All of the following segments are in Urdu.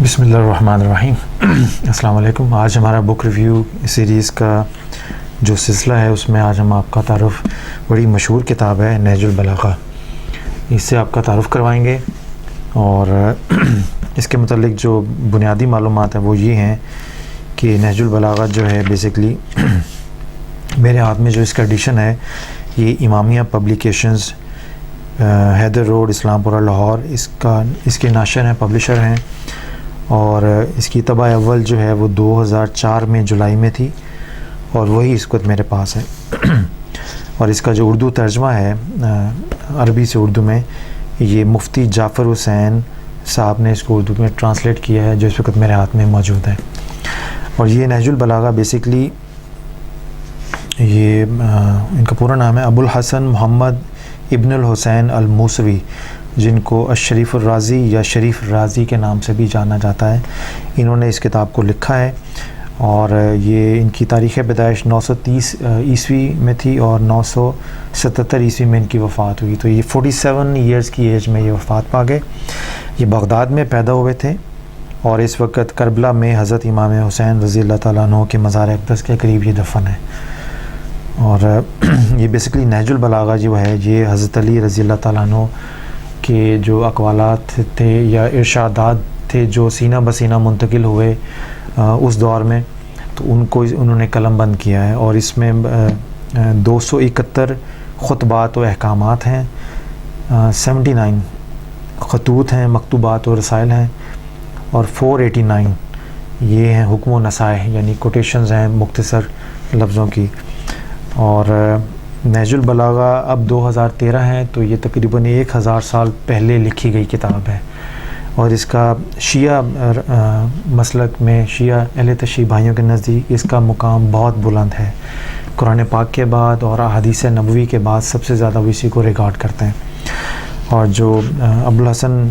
بسم اللہ الرحمن الرحیم۔ السلام علیکم۔ آج ہمارا بک ریویو سیریز کا جو سلسلہ ہے اس میں آج ہم آپ کا تعارف بڑی مشہور کتاب ہے نہج البلاغہ، اس سے آپ کا تعارف کروائیں گے، اور اس کے متعلق جو بنیادی معلومات ہیں وہ یہ ہیں کہ نہج البلاغہ جو ہے بیسکلی میرے ہاتھ میں جو اس کا ایڈیشن ہے یہ امامیہ پبلیکیشنز، حیدر روڈ، اسلام پورہ، لاہور، اس کے ناشر ہیں، پبلشر ہیں، اور اس کی طبع اول جو ہے وہ 2004 میں جولائی میں تھی، اور وہی اس وقت میرے پاس ہے۔ اور اس کا جو اردو ترجمہ ہے عربی سے اردو میں، یہ مفتی جعفر حسین صاحب نے اس کو اردو میں ٹرانسلیٹ کیا ہے، جو اس وقت میرے ہاتھ میں موجود ہے۔ اور یہ نہج البلاغہ بیسکلی یہ ان کا پورا نام ہے ابو الحسن محمد ابن الحسین الموسوی، جن کو الشریف الرازی یا شریف رازی کے نام سے بھی جانا جاتا ہے۔ انہوں نے اس کتاب کو لکھا ہے، اور یہ ان کی تاریخ پیدائش 930 عیسوی میں تھی، اور 977 عیسوی میں ان کی وفات ہوئی، تو یہ 47 ایئرز کی ایج میں یہ وفات پا گئے۔ یہ بغداد میں پیدا ہوئے تھے، اور اس وقت کربلا میں حضرت امام حسین رضی اللہ تعالیٰ عنہ کے مزار اقدس کے قریب یہ دفن ہے۔ اور یہ بیسکلی نہج البلاغہ جو ہے یہ حضرت علی رضی اللہ تعالیٰ عنہ کے جو اقوالات تھے یا ارشادات تھے جو سینہ بسینہ منتقل ہوئے اس دور میں، تو ان کو انہوں نے قلم بند کیا ہے، اور اس میں 271 خطبات و احکامات ہیں، 79 خطوط ہیں، مکتوبات و رسائل ہیں، اور 489 یہ ہیں حکم و نصائح، یعنی کوٹیشنز ہیں مختصر لفظوں کی۔ اور نہج البلاغہ اب 2013 ہے، تو یہ تقریباً 1000 سال پہلے لکھی گئی کتاب ہے، اور اس کا شیعہ مسلک میں، شیعہ اہل تشیع بھائیوں کے نزدیک اس کا مقام بہت بلند ہے۔ قرآن پاک کے بعد اور احادیث نبوی کے بعد سب سے زیادہ وہ اسی کو ریکارڈ کرتے ہیں۔ اور جو ابو الحسن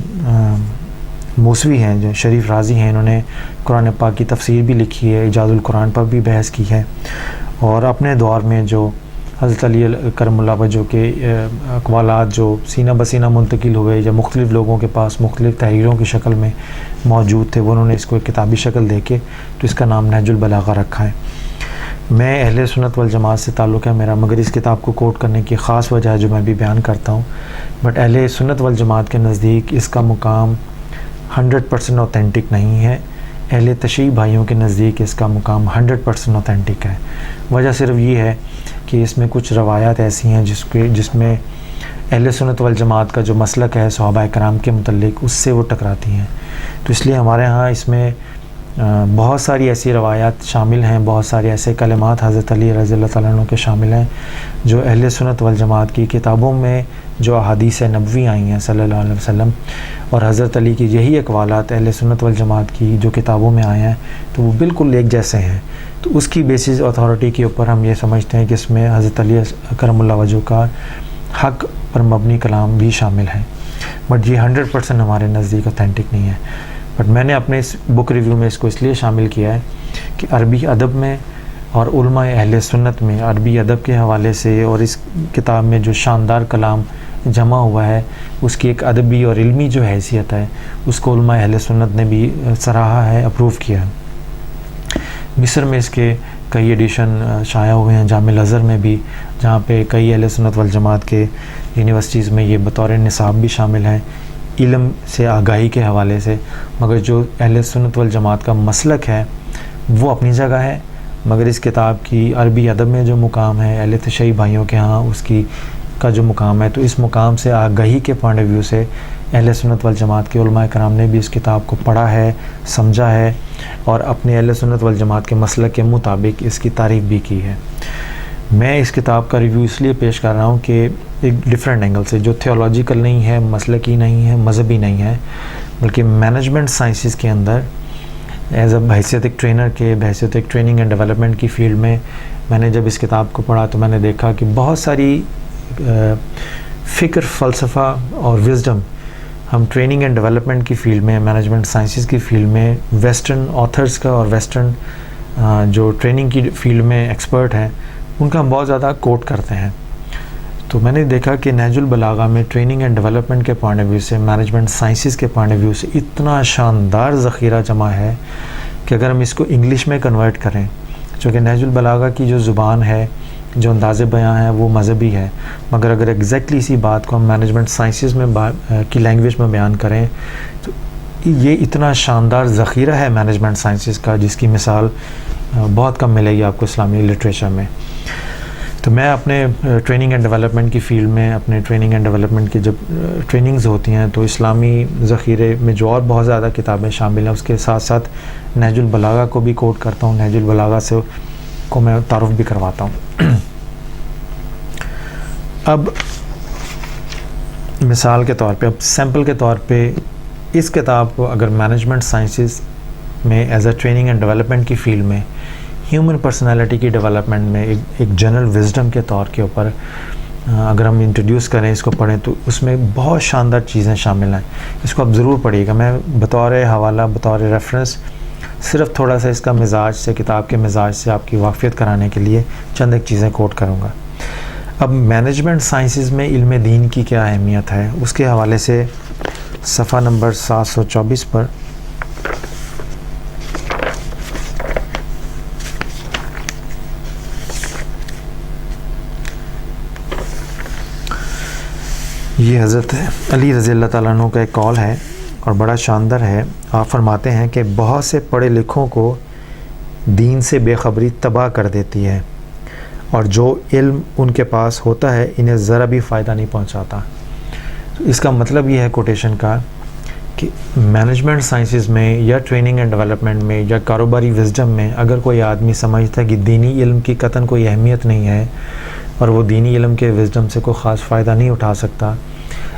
موسوی ہیں، جو شریف رازی ہیں، انہوں نے قرآن پاک کی تفسیر بھی لکھی ہے، اعجاز القرآن پر بھی بحث کی ہے، اور اپنے دور میں جو حضرت علی کرم اللہ وجہ کے اقوالات جو سینہ بسینہ منتقل ہوئے یا مختلف لوگوں کے پاس مختلف تحریروں کی شکل میں موجود تھے، وہ انہوں نے اس کو ایک کتابی شکل دے کے تو اس کا نام نہج البلاغہ رکھا ہے۔ میں اہل سنت والجماعت سے تعلق ہے میرا، مگر اس کتاب کو کوٹ کرنے کی خاص وجہ ہے جو میں بھی بیان کرتا ہوں، بٹ اہل سنت والجماعت کے نزدیک اس کا مقام 100% اوتھینٹک نہیں ہے، اہل تشیع بھائیوں کے نزدیک اس کا مقام 100% اوتھینٹک ہے۔ وجہ صرف یہ ہے کہ اس میں کچھ روایات ایسی ہیں جس میں اہل سنت والجماعت کا جو مسلک ہے صحابہ کرام کے متعلق اس سے وہ ٹکراتی ہیں، تو اس لیے ہمارے ہاں اس میں بہت ساری ایسی روایات شامل ہیں، بہت سارے ایسے کلمات حضرت علی رضی اللہ تعالیٰ عنہ کے شامل ہیں جو اہل سنت والجماعت کی کتابوں میں جو احادیث نبوی آئی ہیں صلی اللہ علیہ وسلم، اور حضرت علی کی یہی اقوالات اہل سنت والجماعت کی جو کتابوں میں آئے ہیں تو وہ بالکل ایک جیسے ہیں، تو اس کی بیسس اتھارٹی کے اوپر ہم یہ سمجھتے ہیں کہ اس میں حضرت علی کرم اللہ وجہ کا حق پر مبنی کلام بھی شامل ہے، بٹ یہ 100% ہمارے نزدیک اوتھینٹک نہیں ہے۔ بٹ میں نے اپنے اس بک ریویو میں اس کو اس لیے شامل کیا ہے کہ عربی ادب میں اور علماء اہل سنت میں عربی ادب کے حوالے سے اور اس کتاب میں جو شاندار کلام جمع ہوا ہے اس کی ایک ادبی اور علمی جو حیثیت ہے اس کو علماء اہل سنت نے بھی سراہا ہے، اپروو کیا ہے۔ مصر میں اس کے کئی ایڈیشن شائع ہوئے ہیں، جامع الازہر میں بھی، جہاں پہ کئی اہل سنت والجماعت کے یونیورسٹیز میں یہ بطور نصاب بھی شامل ہیں علم سے آگاہی کے حوالے سے، مگر جو اہل سنت والجماعت کا مسلک ہے وہ اپنی جگہ ہے، مگر اس کتاب کی عربی ادب میں جو مقام ہے اہل تشیع بھائیوں کے ہاں اس کا جو مقام ہے، تو اس مقام سے آگاہی کے پوائنٹ آف ویو سے اہل سنت والجماعت کے علماء کرام نے بھی اس کتاب کو پڑھا ہے، سمجھا ہے، اور اپنے اہل سنت والجماعت کے مسلک کے مطابق اس کی تعریف بھی کی ہے۔ میں اس کتاب کا ریویو اس لیے پیش کر رہا ہوں کہ ایک ڈیفرنٹ اینگل سے، جو تھیولوجیکل نہیں ہے، مسلکی نہیں ہے، مذہبی نہیں ہے، بلکہ مینجمنٹ سائنسز کے اندر ایز اے بحیثیت ایک ٹرینر کے، بحیثیت ایک ٹریننگ اینڈ ڈیولپمنٹ کی فیلڈ میں نے جب اس کتاب کو پڑھا تو میں نے دیکھا کہ بہت ساری فکر، فلسفہ اور وزڈم ہم ٹریننگ اینڈ ڈیولپمنٹ کی فیلڈ میں، مینجمنٹ سائنسز کی فیلڈ میں ویسٹرن آتھرز کا اور ویسٹرن جو ٹریننگ کی فیلڈ میں ایکسپرٹ ہیں ان کا ہم بہت زیادہ کوٹ کرتے ہیں، تو تو میں نے دیکھا کہ نہج البلاغہ میں ٹریننگ اینڈ ڈیولپمنٹ کے پوائنٹ آف ویو سے، مینجمنٹ سائنسز کے پوائنٹ آف ویو سے اتنا شاندار ذخیرہ جمع ہے کہ اگر ہم اس کو انگلش میں کنورٹ کریں، چونکہ نہج البلاغہ کی جو زبان ہے، جو انداز بیان ہے، وہ مذہبی ہے، مگر اگر ایگزیکٹلی اسی بات کو ہم مینجمنٹ سائنسز میں کی لینگویج میں بیان کریں تو یہ اتنا شاندار ذخیرہ ہے مینجمنٹ سائنسز کا، جس کی مثال بہت کم ملے گی آپ کو اسلامی لٹریچر میں۔ تو میں اپنے ٹریننگ اینڈ ڈیولپمنٹ کی فیلڈ میں، اپنے ٹریننگ اینڈ ڈیولپمنٹ کی جب ٹریننگز ہوتی ہیں تو اسلامی ذخیرے میں جو اور بہت زیادہ کتابیں شامل ہیں، اس کے ساتھ ساتھ نہج البلاغہ کو بھی کوٹ کرتا ہوں، نہج البلاغہ سے کو میں تعارف بھی کرواتا ہوں۔ اب مثال کے طور پہ، اب سیمپل کے طور پہ اس کتاب کو اگر مینجمنٹ سائنسز میں as a training and development کی فیلڈ میں، ہیومن پرسنالٹی کی ڈیولپمنٹ میں ایک جنرل وزڈم کے طور کے اوپر اگر ہم انٹروڈیوس کریں، اس کو پڑھیں تو اس میں بہت شاندار چیزیں شامل ہیں۔ اس کو آپ ضرور پڑھیے گا۔ میں بطور حوالہ، بطور ریفرنس صرف تھوڑا سا اس کا مزاج سے، کتاب کے مزاج سے آپ کی واقفیت کرانے کے لیے چند ایک چیزیں کوٹ کروں گا۔ اب مینجمنٹ سائنسز میں علم دین کی کیا اہمیت ہے، اس کے حوالے سے صفحہ نمبر 724 پر یہ حضرت علی رضی اللہ تعالیٰ عنہ کا ایک قول ہے اور بڑا شاندار ہے۔ آپ فرماتے ہیں کہ بہت سے پڑھے لکھوں کو دین سے بے خبری تباہ کر دیتی ہے، اور جو علم ان کے پاس ہوتا ہے انہیں ذرا بھی فائدہ نہیں پہنچاتا۔ اس کا مطلب یہ ہے کوٹیشن کا کہ مینجمنٹ سائنسز میں یا ٹریننگ اینڈ ڈیولپمنٹ میں یا کاروباری وزڈم میں اگر کوئی آدمی سمجھتا ہے کہ دینی علم کی قطعاً کوئی اہمیت نہیں ہے اور وہ دینی علم کے وزڈم سے کوئی خاص فائدہ نہیں اٹھا سکتا،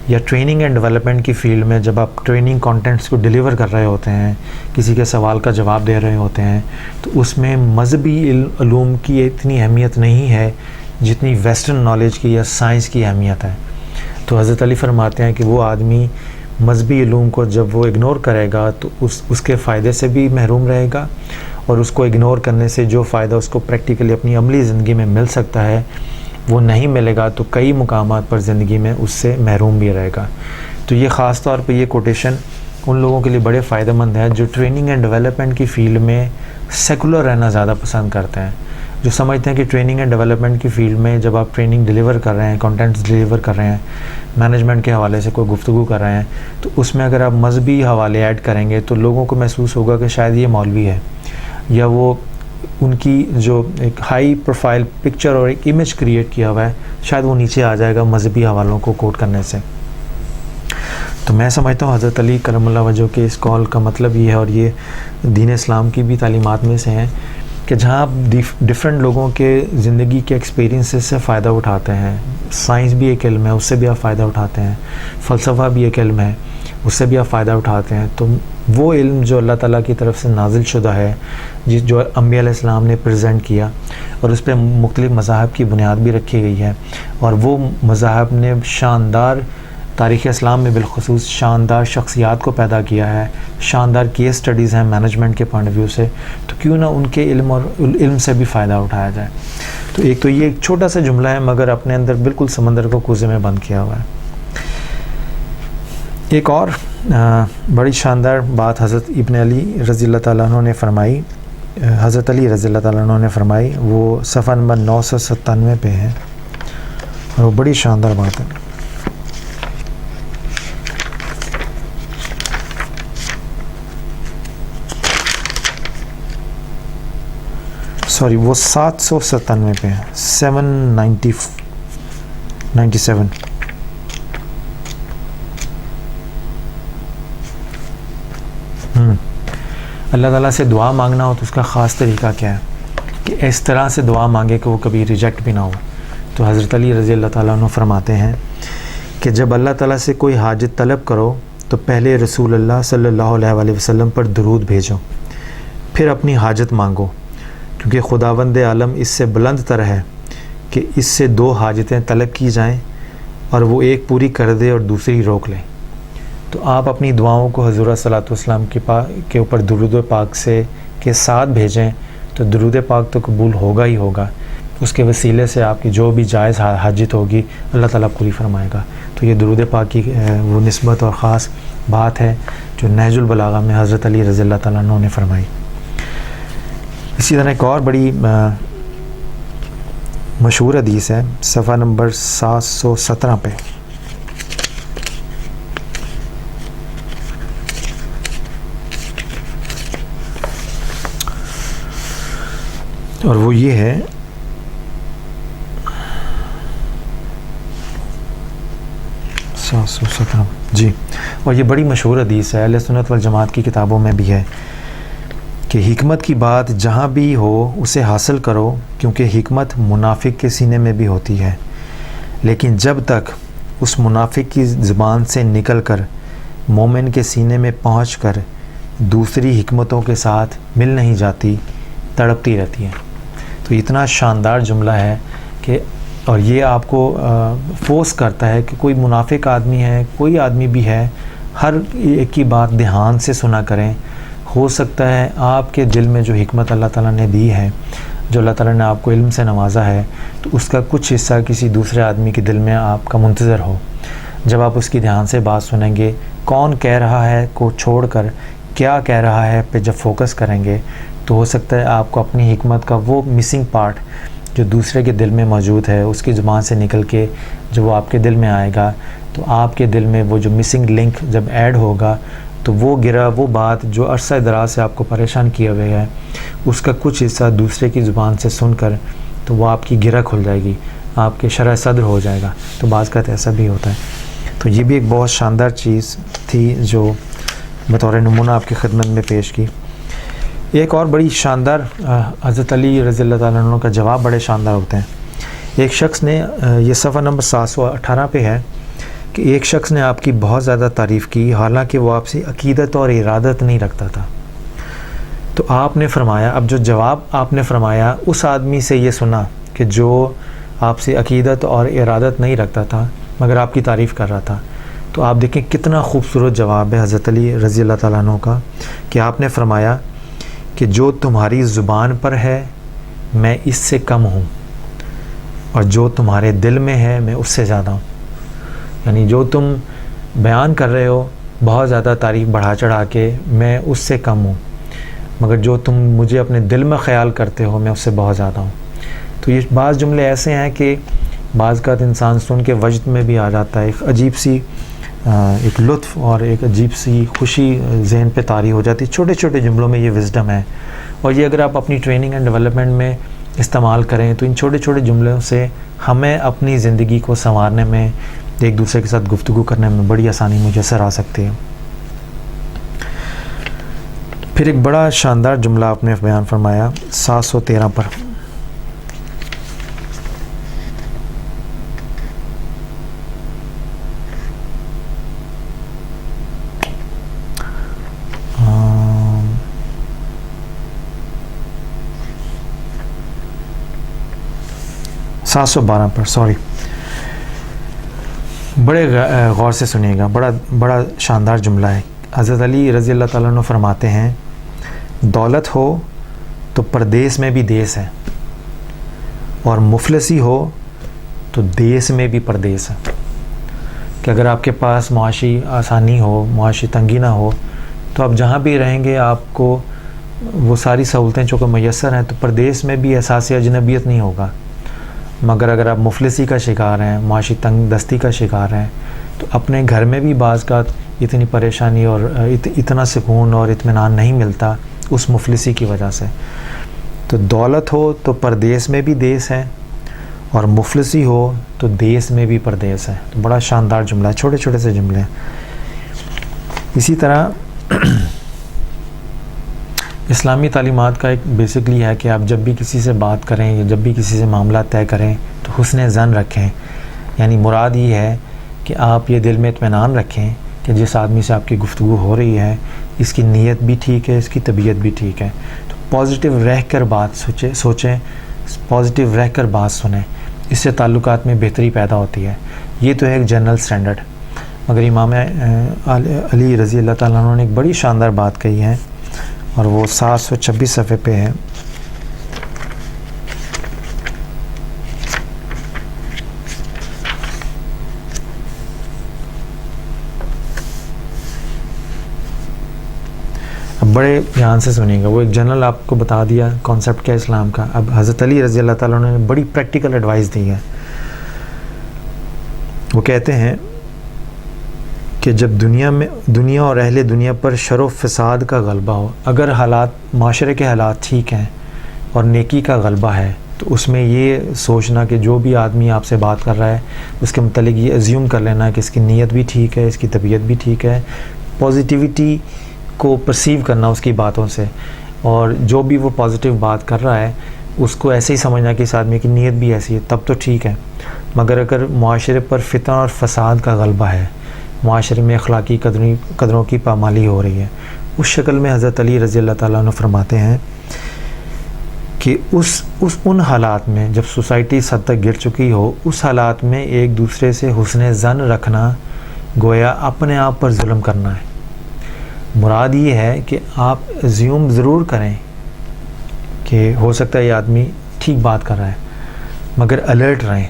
یا ٹریننگ اینڈ ڈیولپمنٹ کی فیلڈ میں جب آپ ٹریننگ کانٹینٹس کو ڈیلیور کر رہے ہوتے ہیں، کسی کے سوال کا جواب دے رہے ہوتے ہیں، تو اس میں مذہبی علوم کی اتنی اہمیت نہیں ہے جتنی ویسٹرن نالج کی یا سائنس کی اہمیت ہے۔ تو حضرت علی فرماتے ہیں کہ وہ آدمی مذہبی علوم کو جب وہ اگنور کرے گا تو اس کے فائدے سے بھی محروم رہے گا، اور اس کو اگنور کرنے سے جو فائدہ اس کو پریکٹیکلی اپنی عملی زندگی میں مل سکتا ہے وہ نہیں ملے گا، تو کئی مقامات پر زندگی میں اس سے محروم بھی رہے گا۔ تو یہ خاص طور پہ یہ کوٹیشن ان لوگوں کے لیے بڑے فائدہ مند ہے جو ٹریننگ اینڈ ڈیولپمنٹ کی فیلڈ میں سیکولر رہنا زیادہ پسند کرتے ہیں، جو سمجھتے ہیں کہ ٹریننگ اینڈ ڈیولپمنٹ کی فیلڈ میں جب آپ ٹریننگ ڈیلیور کر رہے ہیں، کانٹینٹس ڈیلیور کر رہے ہیں، مینجمنٹ کے حوالے سے کوئی گفتگو کر رہے ہیں، تو اس میں اگر آپ مذہبی حوالے ایڈ کریں گے تو لوگوں کو محسوس ہوگا کہ شاید یہ مولوی ہے، یا وہ ان کی جو ایک ہائی پروفائل پکچر اور ایک امیج کریٹ کیا ہوا ہے شاید وہ نیچے آ جائے گا مذہبی حوالوں کو کوٹ کرنے سے۔ تو میں سمجھتا ہوں حضرت علی کرم اللہ وجہ کے اس کال کا مطلب یہ ہے، اور یہ دین اسلام کی بھی تعلیمات میں سے ہیں، کہ جہاں آپ ڈفرینٹ لوگوں کے زندگی کے ایکسپیرینسز سے فائدہ اٹھاتے ہیں، سائنس بھی ایک علم ہے، اس سے بھی آپ فائدہ اٹھاتے ہیں، فلسفہ بھی ایک علم ہے، اس سے بھی آپ فائدہ اٹھاتے ہیں، تو وہ علم جو اللہ تعالیٰ کی طرف سے نازل شدہ ہے، جو انبیاء علیہ السلام نے پریزنٹ کیا، اور اس پہ مختلف مذاہب کی بنیاد بھی رکھی گئی ہے، اور وہ مذاہب نے شاندار تاریخ اسلام میں بالخصوص شاندار شخصیات کو پیدا کیا ہے، شاندار کیس سٹڈیز ہیں مینجمنٹ کے پوائنٹ آف ویو سے، تو کیوں نہ ان کے علم سے بھی فائدہ اٹھایا جائے۔ تو یہ ایک چھوٹا سا جملہ ہے مگر اپنے اندر بالکل سمندر کو کوزے میں بند کیا ہوا ہے۔ ایک اور بڑی شاندار بات حضرت ابن علی رضی اللہ تعالیٰ عنہ نے فرمائی، حضرت علی رضی اللہ تعالیٰ عنہ نے فرمائی، وہ صفحہ نمبر 997 پہ ہے، اور وہ بڑی شاندار بات ہے۔ سوری، وہ 797 پہ ہے، 797۔ اللہ تعالیٰ سے دعا مانگنا ہو تو اس کا خاص طریقہ کیا ہے کہ اس طرح سے دعا مانگے کہ وہ کبھی ریجیکٹ بھی نہ ہو۔ تو حضرت علی رضی اللہ تعالیٰ عنہ فرماتے ہیں کہ جب اللہ تعالیٰ سے کوئی حاجت طلب کرو تو پہلے رسول اللہ صلی اللہ علیہ وسلم پر درود بھیجو، پھر اپنی حاجت مانگو، کیونکہ خداوند عالم اس سے بلند تر ہے کہ اس سے 2 حاجتیں طلب کی جائیں اور وہ ایک پوری کر دے اور دوسری روک لے۔ تو آپ اپنی دعاؤں کو حضور صلی اللہ علیہ وسلم کے اوپر درود پاک کے ساتھ بھیجیں تو درود پاک تو قبول ہوگا ہی ہوگا، اس کے وسیلے سے آپ کی جو بھی جائز حاجت ہوگی اللہ تعالیٰ پوری فرمائے گا۔ تو یہ درود پاک کی وہ نسبت اور خاص بات ہے جو نہج البلاغہ میں حضرت علی رضی اللہ تعالیٰ عنہ نے فرمائی۔ اسی طرح ایک اور بڑی مشہور حدیث ہے، صفحہ نمبر 717 پہ، اور وہ یہ ہے جی، اور یہ بڑی مشہور حدیث ہے، اہل سنت والجماعت کی کتابوں میں بھی ہے کہ حکمت کی بات جہاں بھی ہو اسے حاصل کرو، کیونکہ حکمت منافق کے سینے میں بھی ہوتی ہے، لیکن جب تک اس منافق کی زبان سے نکل کر مومن کے سینے میں پہنچ کر دوسری حکمتوں کے ساتھ مل نہیں جاتی، تڑپتی رہتی ہے۔ تو اتنا شاندار جملہ ہے کہ، اور یہ آپ کو فورس کرتا ہے کہ کوئی منافق آدمی ہے، کوئی آدمی بھی ہے، ہر ایک کی بات دھیان سے سنا کریں۔ ہو سکتا ہے آپ کے دل میں جو حکمت اللہ تعالیٰ نے دی ہے، جو اللہ تعالیٰ نے آپ کو علم سے نوازا ہے، تو اس کا کچھ حصہ کسی دوسرے آدمی کے دل میں آپ کا منتظر ہو۔ جب آپ اس کی دھیان سے بات سنیں گے، کون کہہ رہا ہے کو چھوڑ کر کیا کہہ رہا ہے پہ جب فوکس کریں گے، تو ہو سکتا ہے آپ کو اپنی حکمت کا وہ مسنگ پارٹ جو دوسرے کے دل میں موجود ہے، اس کی زبان سے نکل کے جو وہ آپ کے دل میں آئے گا، تو آپ کے دل میں وہ جو مسنگ لنک جب ایڈ ہوگا، تو وہ بات جو عرصہ دراز سے آپ کو پریشان کیے ہوئے ہے، اس کا کچھ حصہ دوسرے کی زبان سے سن کر تو وہ آپ کی گرہ کھل جائے گی، آپ کے شرح صدر ہو جائے گا۔ تو بعض کا ایسا بھی ہوتا ہے۔ تو یہ بھی ایک بہت شاندار چیز تھی جو بطور نمونہ آپ کی خدمت میں پیش کی۔ ایک اور بڑی شاندار، حضرت علی رضی اللہ تعالیٰ عنہ کا جواب بڑے شاندار ہوتے ہیں۔ ایک شخص نے، یہ صفحہ نمبر 718 پہ ہے، کہ ایک شخص نے آپ کی بہت زیادہ تعریف کی، حالانکہ وہ آپ سے عقیدت اور ارادت نہیں رکھتا تھا۔ تو آپ نے فرمایا، اب جو جواب آپ نے فرمایا اس آدمی سے یہ سنا کہ جو آپ سے عقیدت اور ارادت نہیں رکھتا تھا مگر آپ کی تعریف کر رہا تھا، تو آپ دیکھیں کتنا خوبصورت جواب ہے حضرت علی رضی اللہ تعالیٰ عنہ کا، کہ آپ نے فرمایا کہ جو تمہاری زبان پر ہے میں اس سے کم ہوں، اور جو تمہارے دل میں ہے میں اس سے زیادہ ہوں۔ یعنی جو تم بیان کر رہے ہو بہت زیادہ تعریف بڑھا چڑھا کے، میں اس سے کم ہوں، مگر جو تم مجھے اپنے دل میں خیال کرتے ہو میں اس سے بہت زیادہ ہوں۔ تو یہ بعض جملے ایسے ہیں کہ بعض کا انسان سن کے وجد میں بھی آ جاتا ہے، ایک عجیب سی ایک لطف اور ایک عجیب سی خوشی ذہن پہ طاری ہو جاتی ہے۔ چھوٹے چھوٹے جملوں میں یہ وزڈم ہے، اور یہ اگر آپ اپنی ٹریننگ اینڈ ڈیولپمنٹ میں استعمال کریں تو ان چھوٹے چھوٹے جملوں سے ہمیں اپنی زندگی کو سنوارنے میں، ایک دوسرے کے ساتھ گفتگو کرنے میں بڑی آسانی میسر آ سکتی ہے۔ پھر ایک بڑا شاندار جملہ آپ نے بیان فرمایا 713 پر، سات سو 12 پر، سوری، بڑے غور سے سنیے گا، بڑا شاندار جملہ ہے۔ حضرت علی رضی اللہ تعالیٰ عنہ فرماتے ہیں، دولت ہو تو پردیس میں بھی دیس ہے، اور مفلسی ہو تو دیس میں بھی پردیس ہے۔ کہ اگر آپ کے پاس معاشی آسانی ہو، معاشی تنگی نہ ہو، تو آپ جہاں بھی رہیں گے آپ کو وہ ساری سہولتیں چونکہ میسر ہیں، تو پردیس میں بھی احساس اجنبیت نہیں ہوگا۔ مگر اگر آپ مفلسی کا شکار ہیں، معاشی تنگ دستی کا شکار ہیں، تو اپنے گھر میں بھی بعض کا اتنی پریشانی اور اتنا سکون اور اطمینان نہیں ملتا اس مفلسی کی وجہ سے۔ تو دولت ہو تو پردیس میں بھی دیس ہے، اور مفلسی ہو تو دیس میں بھی پردیس ہے۔ تو بڑا شاندار جملہ ہے، چھوٹے چھوٹے سے جملے ہیں۔ اسی طرح اسلامی تعلیمات کا ایک بیسکلی ہے کہ آپ جب بھی کسی سے بات کریں یا جب بھی کسی سے معاملہ طے کریں تو حسن ظن رکھیں، یعنی مراد یہ ہے کہ آپ یہ دل میں اطمینان رکھیں کہ جس آدمی سے آپ کی گفتگو ہو رہی ہے اس کی نیت بھی ٹھیک ہے، اس کی طبیعت بھی ٹھیک ہے۔ تو پازیٹیو رہ کر بات سوچیں، پازیٹیو رہ کر بات سنیں، اس سے تعلقات میں بہتری پیدا ہوتی ہے۔ یہ تو ہے ایک جنرل سٹینڈرڈ، مگر امام علی رضی اللہ تعالیٰ عنہ نے ایک بڑی شاندار بات کہی ہے، اور وہ 726 صفحے پہ ہے۔ اب بڑے دھیان سے سنیں گا. وہ ایک جنرل آپ کو بتا دیا کانسیپٹ کیا اسلام کا. اب حضرت علی رضی اللہ تعالیٰ عنہ نے بڑی پریکٹیکل ایڈوائس دی ہے. وہ کہتے ہیں کہ جب دنیا اور اہل دنیا پر شر و فساد کا غلبہ ہو، اگر حالات معاشرے کے حالات ٹھیک ہیں اور نیکی کا غلبہ ہے، تو اس میں یہ سوچنا کہ جو بھی آدمی آپ سے بات کر رہا ہے اس کے متعلق یہ ایزیوم کر لینا کہ اس کی نیت بھی ٹھیک ہے، اس کی طبیعت بھی ٹھیک ہے، پازیٹیوٹی کو پرسیو کرنا اس کی باتوں سے، اور جو بھی وہ پازیٹیو بات کر رہا ہے اس کو ایسے ہی سمجھنا کہ اس آدمی کی نیت بھی ایسی ہے، تب تو ٹھیک ہے. مگر اگر معاشرے پر فتنہ اور فساد کا غلبہ ہے، معاشرے میں اخلاقی قدروں کی پامالی ہو رہی ہے، اس شکل میں حضرت علی رضی اللہ تعالیٰ عنہ فرماتے ہیں کہ ان حالات میں جب سوسائٹی اس حد تک گر چکی ہو، اس حالات میں ایک دوسرے سے حسن ظن رکھنا گویا اپنے آپ پر ظلم کرنا ہے. مراد یہ ہے کہ آپ زیوم ضرور کریں کہ ہو سکتا ہے یہ آدمی ٹھیک بات کر رہا ہے، مگر الرٹ رہیں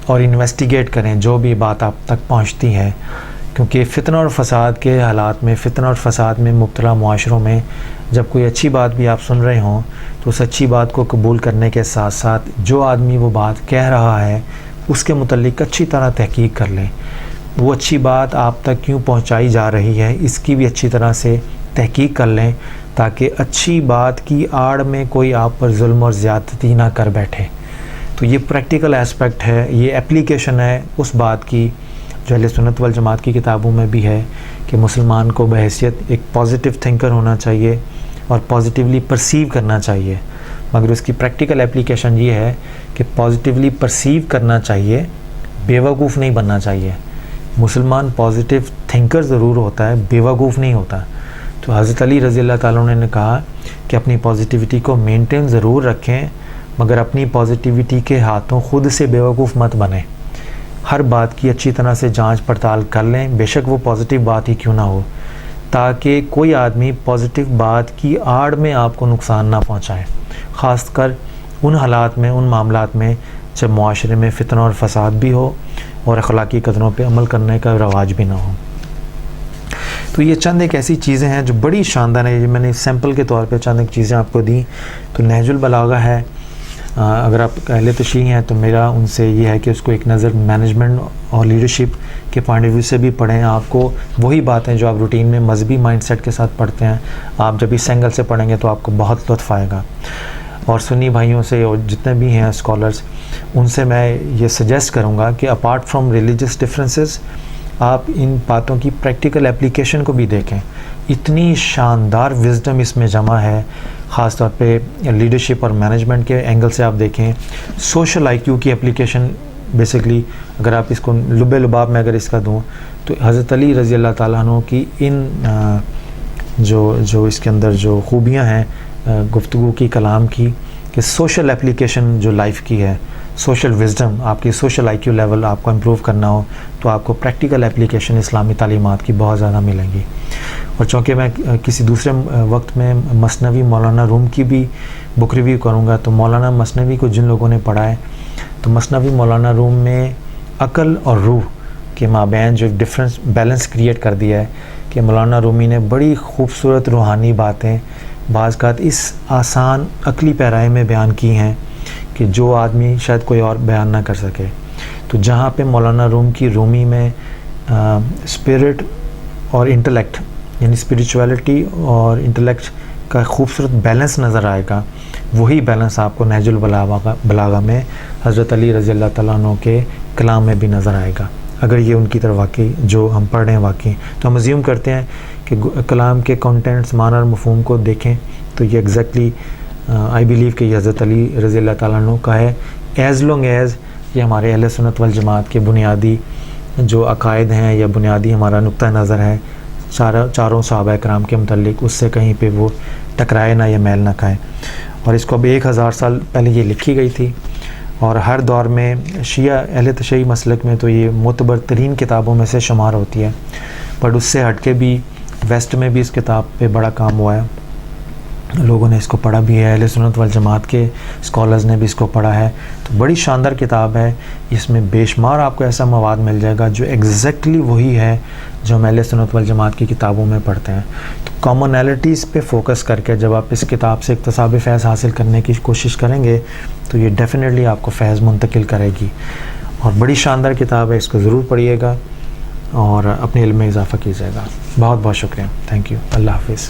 اور انویسٹیگیٹ کریں جو بھی بات آپ تک پہنچتی ہے، کیونکہ فتنہ اور فساد کے حالات میں، فتنہ اور فساد میں مبتلا معاشروں میں جب کوئی اچھی بات بھی آپ سن رہے ہوں تو اس اچھی بات کو قبول کرنے کے ساتھ ساتھ جو آدمی وہ بات کہہ رہا ہے اس کے متعلق اچھی طرح تحقیق کر لیں. وہ اچھی بات آپ تک کیوں پہنچائی جا رہی ہے اس کی بھی اچھی طرح سے تحقیق کر لیں، تاکہ اچھی بات کی آڑ میں کوئی آپ پر ظلم اور زیادتی نہ کر بیٹھے. تو یہ پریکٹیکل اسپیکٹ ہے، یہ اپلیکیشن ہے اس بات کی جو اہل سنت والجماعت کی کتابوں میں بھی ہے کہ مسلمان کو بحیثیت ایک پازیٹیو تھنکر ہونا چاہیے اور پازیٹیولی پرسیو کرنا چاہیے. مگر اس کی پریکٹیکل اپلیکیشن یہ ہے کہ پازیٹیولی پرسیو کرنا چاہیے، بیوقوف نہیں بننا چاہیے. مسلمان پازیٹیو تھنکر ضرور ہوتا ہے، بیوقوف نہیں ہوتا. تو حضرت علی رضی اللہ تعالیٰ عنہ نے کہا کہ اپنی پازیٹیوٹی کو مینٹین ضرور رکھیں، مگر اپنی پازیٹیوٹی کے ہاتھوں خود سے بیوقوف مت بنیں. ہر بات کی اچھی طرح سے جانچ پڑتال کر لیں، بے شک وہ پازیٹیو بات ہی کیوں نہ ہو، تاکہ کوئی آدمی پازیٹیو بات کی آڑ میں آپ کو نقصان نہ پہنچائے، خاص کر ان حالات میں، ان معاملات میں جب معاشرے میں فتنہ اور فساد بھی ہو اور اخلاقی قدروں پہ عمل کرنے کا رواج بھی نہ ہو. تو یہ چند ایک ایسی چیزیں ہیں جو بڑی شاندار ہیں. میں نے سیمپل کے طور پہ چند ایک چیزیں آپ کو دیں. تو نہج البلاغہ ہے، اگر آپ اہل تشریح ہیں تو میرا ان سے یہ ہے کہ اس کو ایک نظر مینجمنٹ اور لیڈرشپ کے پوائنٹ آف ویو سے بھی پڑھیں. آپ کو وہی باتیں جو آپ روٹین میں مذہبی مائنڈ سیٹ کے ساتھ پڑھتے ہیں، آپ جب اس اینگل سے پڑھیں گے تو آپ کو بہت لطف آئے گا. اور سنی بھائیوں سے اور جتنے بھی ہیں اسکالرز، ان سے میں یہ سجیسٹ کروں گا کہ اپارٹ فرام ریلیجس ڈفرینسز آپ ان باتوں کی پریکٹیکل اپلیکیشن کو بھی دیکھیں. اتنی شاندار وزڈم اس میں جمع ہے، خاص طور پہ لیڈرشپ اور مینجمنٹ کے اینگل سے آپ دیکھیں. سوشل آئی کیو کی اپلیکیشن بیسکلی اگر آپ اس کو لب لباب میں اگر اس کا دوں تو حضرت علی رضی اللہ تعالیٰ عنہ کی ان جو اس کے اندر جو خوبیاں ہیں گفتگو کی، کلام کی، کہ سوشل اپلیکیشن جو لائف کی ہے، سوشل وزڈم، آپ کی سوشل آئی کیو لیول آپ کو امپروو کرنا ہو تو آپ کو پریکٹیکل اپلیکیشن اسلامی تعلیمات کی بہت زیادہ ملیں گی. اور چونکہ میں کسی دوسرے وقت میں مثنوی مولانا روم کی بھی بک ریویو کروں گا، تو مولانا مثنوی کو جن لوگوں نے پڑھا ہے تو مثنوی مولانا روم میں عقل اور روح کے مابین جو ایک ڈفرینس بیلنس کریٹ کر دیا ہے کہ مولانا رومی نے بڑی خوبصورت روحانی باتیں بعض اوقات اس آسان عقلی پیرائے میں بیان کی ہیں کہ جو آدمی شاید کوئی اور بیان نہ کر سکے. تو جہاں پہ مولانا روم کی رومی میں اسپرٹ اور انٹلیکٹ یعنی اسپریچویلٹی اور انٹلیکٹ کا خوبصورت بیلنس نظر آئے گا، وہی بیلنس آپ کو نہج البلاغہ میں حضرت علی رضی اللہ تعالیٰ عنہ کے کلام میں بھی نظر آئے گا. اگر یہ ان کی طرف واقعی جو ہم پڑھ رہے ہیں واقعی، تو ہم ازیوم کرتے ہیں کہ کلام کے کانٹینٹس، معنی اور مفہوم کو دیکھیں تو یہ ایگزیکٹلی آئی بلیو کہ یہ حضرت علی رضی اللہ تعالیٰ عنہ کا ہے، ایز لانگ ایز یہ ہمارے اہل سنت والجماعت کے بنیادی جو عقائد ہیں یا بنیادی ہمارا نقطہ نظر ہے چاروں صحابہ کرام کے متعلق، اس سے کہیں پہ وہ ٹکرائے نہ یا میل نہ کھائے. اور اس کو اب 1000 سال پہلے یہ لکھی گئی تھی، اور ہر دور میں شیعہ اہل تشیع مسلک میں تو یہ معتبر ترین کتابوں میں سے شمار ہوتی ہے، بٹ اس سے ہٹ کے بھی ویسٹ میں بھی اس کتاب پہ بڑا کام ہوا ہے. لوگوں نے اس کو پڑھا بھی ہے، اہل سنت والجماعت کے اسکالرز نے بھی اس کو پڑھا ہے. تو بڑی شاندار کتاب ہے. اس میں بے شمار آپ کو ایسا مواد مل جائے گا جو ایگزیکٹلی وہی ہے جو ہم اہل سنت والجماعت کی کتابوں میں پڑھتے ہیں. تو کامنالٹیز پہ فوکس کر کے جب آپ اس کتاب سے اکتساب فیض حاصل کرنے کی کوشش کریں گے تو یہ ڈیفینیٹلی آپ کو فیض منتقل کرے گی. اور بڑی شاندار کتاب ہے، اس کو ضرور پڑھیے گا اور اپنے علم میں اضافہ کیجیے گا. بہت بہت شکریہ. Thank you. اللہ حافظ.